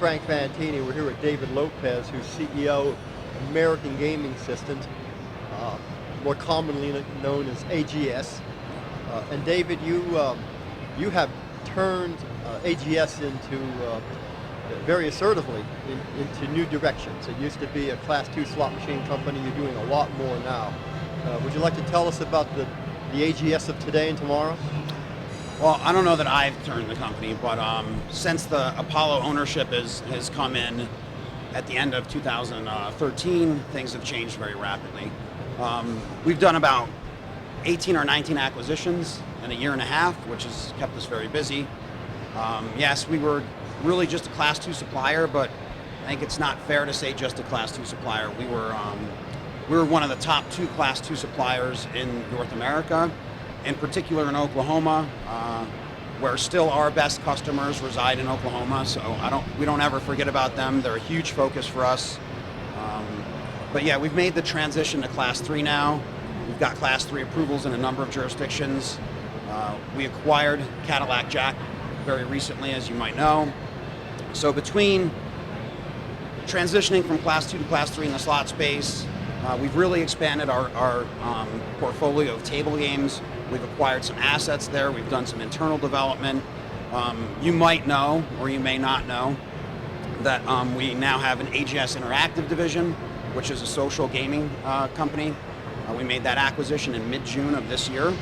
Frank Fantini. We're here with David Lopez, who's CEO of American Gaming Systems, more commonly known as AGS. And David, you have turned AGS into very assertively into new directions. It used to be a Class 2 slot machine company. You're doing a lot more now. Would you like to tell us about the AGS of today and tomorrow? Well, I don't know that I've turned the company, but since the Apollo ownership has come in at the end of 2013, things have changed very rapidly. We've done about 18 or 19 acquisitions in a year and a half, which has kept us very busy. Yes, we were really just a Class 2 supplier, but I think it's not fair to say just a Class 2 supplier. We were one of the top 2 Class 2 suppliers in North America, in particular in Oklahoma, where still our best customers reside in Oklahoma. So we don't ever forget about them. They're a huge focus for us. But yeah, we've made the transition to Class 3 now. We've got Class 3 approvals in a number of jurisdictions. We acquired Cadillac Jack very recently, as you might know. So between transitioning from Class 2 to Class 3 in the slot space, we've really expanded our portfolio of table games. We've acquired some assets there. We've done some internal development. You might know, or you may not know, that we now have an AGS Interactive division, which is a social gaming company. We made that acquisition in mid-June of this year.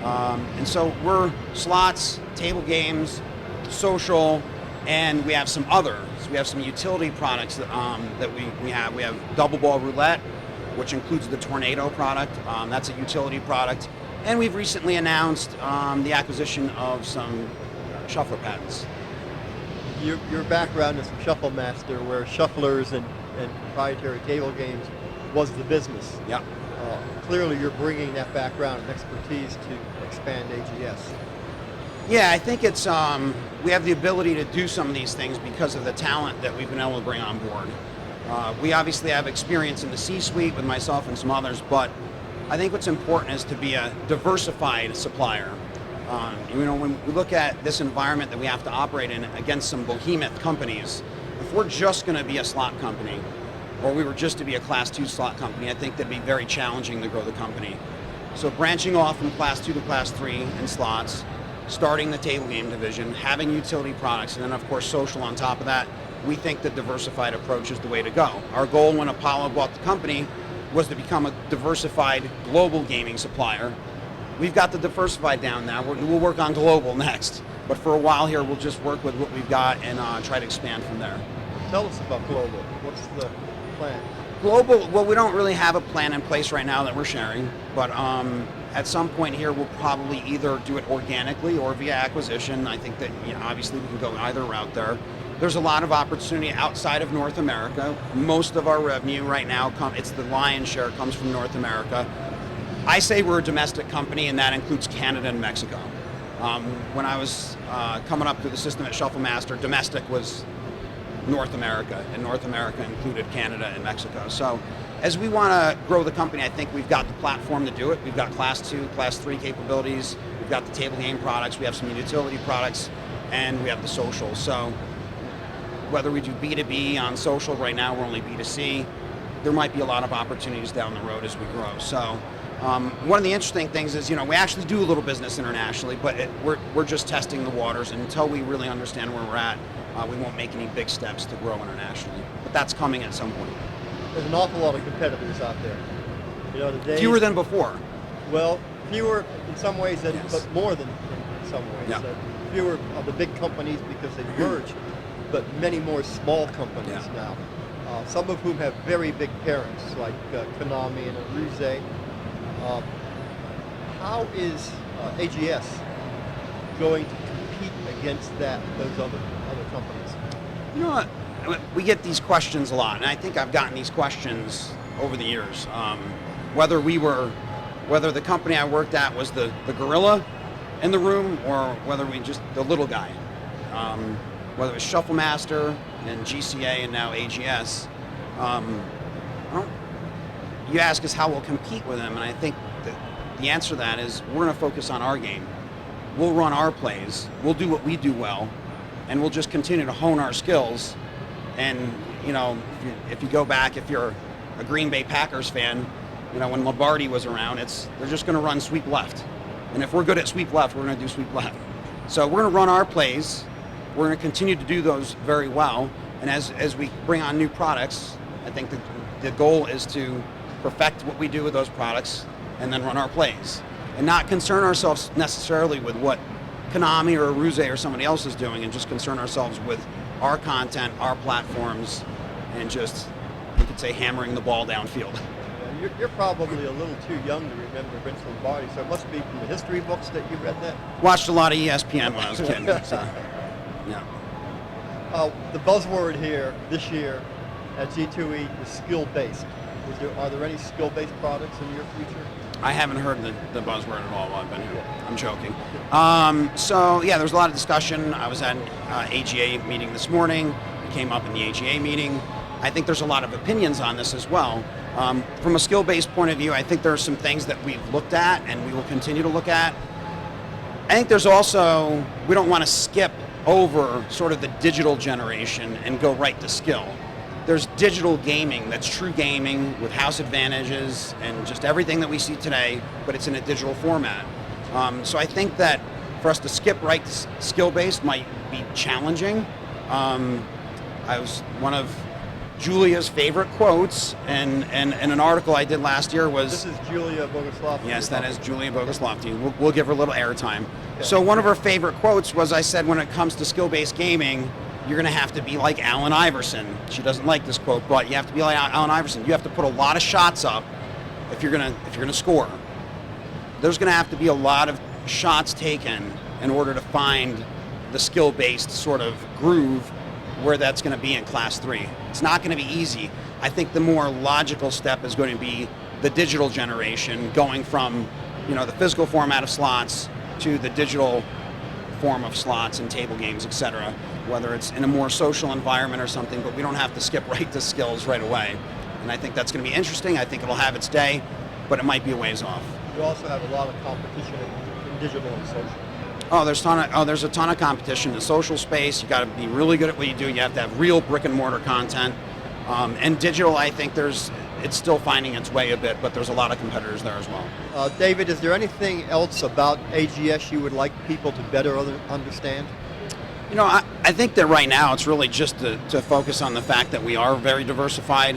And so we're slots, table games, social, and we have some others. We have some utility products that we have. We have Double Ball Roulette, which includes the Tornado product. That's a utility product. And we've recently announced the acquisition of some shuffler patents. Your background is from Shuffle Master, where shufflers and proprietary table games was the business. Yeah. Clearly you're bringing that background and expertise to expand AGS. Yeah, I think it's we have the ability to do some of these things because of the talent that we've been able to bring on board. We obviously have experience in the C-suite with myself and some others, but I think what's important is to be a diversified supplier. When we look at this environment that we have to operate in against some behemoth companies, if we're just going to be a slot company, or we were just to be a Class 2 slot company, I think that'd be very challenging to grow the company. So branching off from Class 2 to Class 3 in slots, starting the table game division, having utility products, and then of course social on top of that, we think the diversified approach is the way to go. Our goal when Apollo bought the company was to become a diversified global gaming supplier. We've got the diversified down now. We'll work on global next. But for a while here, we'll just work with what we've got and try to expand from there. Tell us about global. What's the plan? Global, well, we don't really have a plan in place right now that we're sharing, but at some point here, we'll probably either do it organically or via acquisition. I think that obviously we can go either route there. There's a lot of opportunity outside of North America. Most of our revenue right now, it's the lion's share comes from North America. I say we're a domestic company, and that includes Canada and Mexico. When I was coming up through the system at Shuffle Master, domestic was North America, and North America included Canada and Mexico. So as we want to grow the company, I think we've got the platform to do it. We've got Class 2, Class 3 capabilities. We've got the table game products. We have some utility products, and we have the social. So whether we do B2B on social, right now we're only B2C, there might be a lot of opportunities down the road as we grow. So one of the interesting things is, we actually do a little business internationally, but we're just testing the waters, and until we really understand where we're at, we won't make any big steps to grow internationally. But that's coming at some point. There's an awful lot of competitors out there. Fewer than before. Well, fewer in some ways, Yes. but more than in some ways. Yeah. Fewer of the big companies because they merged, but many more small companies now. Some of whom have very big parents, like Konami and Aruze. How is AGS going to compete against those other companies? You know what? We get these questions a lot, and I think I've gotten these questions over the years. Whether the company I worked at was the gorilla in the room, or whether we just the little guy. Whether it was Shuffle Master and GCA and now AGS. You ask us how we'll compete with them, and I think that the answer to that is we're going to focus on our game. We'll run our plays. We'll do what we do well, and we'll just continue to hone our skills And if you go back, if you're a Green Bay Packers fan, when Lombardi was around, they're just going to run sweep left. And if we're good at sweep left, we're going to do sweep left. So we're going to run our plays. We're going to continue to do those very well. And as we bring on new products, I think the goal is to perfect what we do with those products and then run our plays. And not concern ourselves necessarily with what Konami or Aruze or somebody else is doing, and just concern ourselves with our content, our platforms, and just, you could say, hammering the ball downfield. You're probably a little too young to remember Vince Lombardi, so it must be from the history books that you read that? Watched a lot of ESPN when I was a kid. So, yeah. The buzzword here this year at G2E is skill-based. Are there any skill-based products in your future? I haven't heard the buzzword at all while I've been here. I'm joking. So yeah, there's a lot of discussion. I was at an AGA meeting this morning. It came up in the AGA meeting. I think there's a lot of opinions on this as well. From a skill-based point of view, I think there are some things that we've looked at and we will continue to look at. I think there's also, we don't want to skip over sort of the digital generation and go right to skill. There's digital gaming that's true gaming with house advantages and just everything that we see today, but it's in a digital format. So I think that for us to skip right to skill-based might be challenging. I was one of Julia's favorite quotes, and an article I did last year was... This is Julia Boguslavsky. Yes, that is Julia Boguslavsky. We'll give her a little airtime. Okay. So one of her favorite quotes was, I said, when it comes to skill-based gaming, you're going to have to be like Allen Iverson. She doesn't like this quote, but you have to be like Allen Iverson. You have to put a lot of shots up if you're going to score. There's going to have to be a lot of shots taken in order to find the skill-based sort of groove where that's going to be in Class 3. It's not going to be easy. I think the more logical step is going to be the digital generation, going from the physical format of slots to the digital form of slots and table games, etc., whether it's in a more social environment or something, but we don't have to skip right to skills right away. And I think that's going to be interesting. I think it'll have its day, but it might be a ways off. You also have a lot of competition in digital and social. There's a ton of competition in the social space. You got to be really good at what you do. You have to have real brick and mortar content. And digital, I think it's still finding its way a bit, but there's a lot of competitors there as well. David, is there anything else about AGS you would like people to better understand? I think that right now it's really just to focus on the fact that we are very diversified.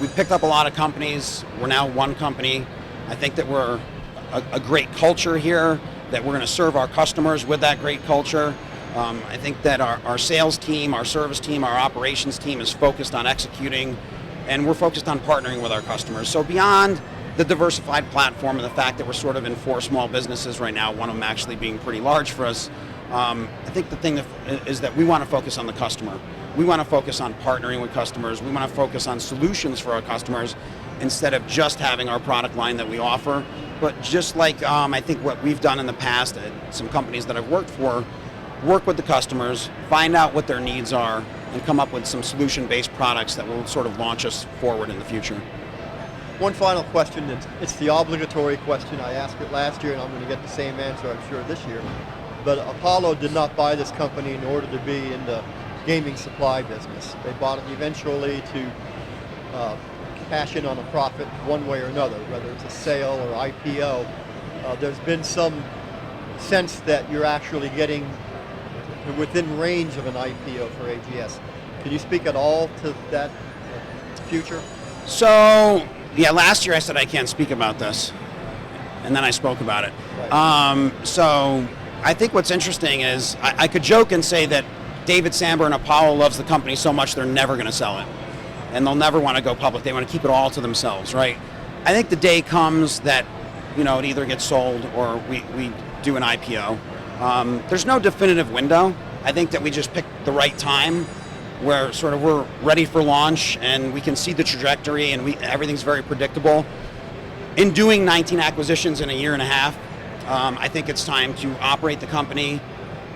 We picked up a lot of companies. We're now one company. I think that we're a great culture here, that we're going to serve our customers with that great culture. I think that our sales team, our service team, our operations team is focused on executing, and we're focused on partnering with our customers. So beyond the diversified platform and the fact that we're sort of in 4 small businesses right now, one of them actually being pretty large for us, I think the thing is that we want to focus on the customer. We want to focus on partnering with customers. We want to focus on solutions for our customers instead of just having our product line that we offer. But just like I think what we've done in the past at some companies that I've worked for, work with the customers, find out what their needs are, and come up with some solution-based products that will sort of launch us forward in the future. One final question. It's the obligatory question. I asked it last year, and I'm going to get the same answer, I'm sure, this year. But Apollo did not buy this company in order to be in the gaming supply business. They bought it eventually to cash in on a profit one way or another, whether it's a sale or IPO. There's been some sense that you're actually getting within range of an IPO for AGS. Can you speak at all to that future? So, yeah, last year I said I can't speak about this, and then I spoke about it. Right. So I think what's interesting is I could joke and say that David Samber and Apollo loves the company so much they're never going to sell it, and they'll never want to go public. They want to keep it all to themselves, right? I think the day comes that it either gets sold or we do an IPO. There's no definitive window. I think that we just picked the right time where sort of we're ready for launch and we can see the trajectory and everything's very predictable. In doing 19 acquisitions in a year and a half, I think it's time to operate the company,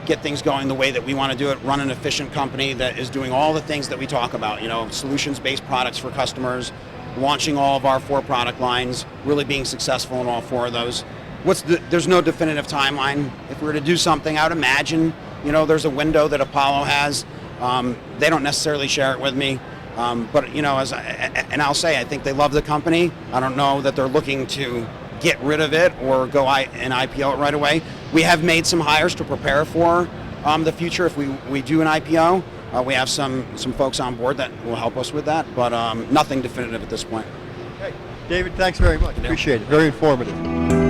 get things going the way that we want to do it, run an efficient company that is doing all the things that we talk about, solutions-based products for customers, launching all of our 4 product lines, really being successful in all 4 of those. There's no definitive timeline. If we were to do something, I would imagine, there's a window that Apollo has. They don't necessarily share it with me. But you know, and I'll say, I think they love the company. I don't know that they're looking to get rid of it or go and IPO it right away. We have made some hires to prepare for the future if we do an IPO. We have some folks on board that will help us with that, but nothing definitive at this point. Okay. David, thanks very much. Appreciate it. Very informative.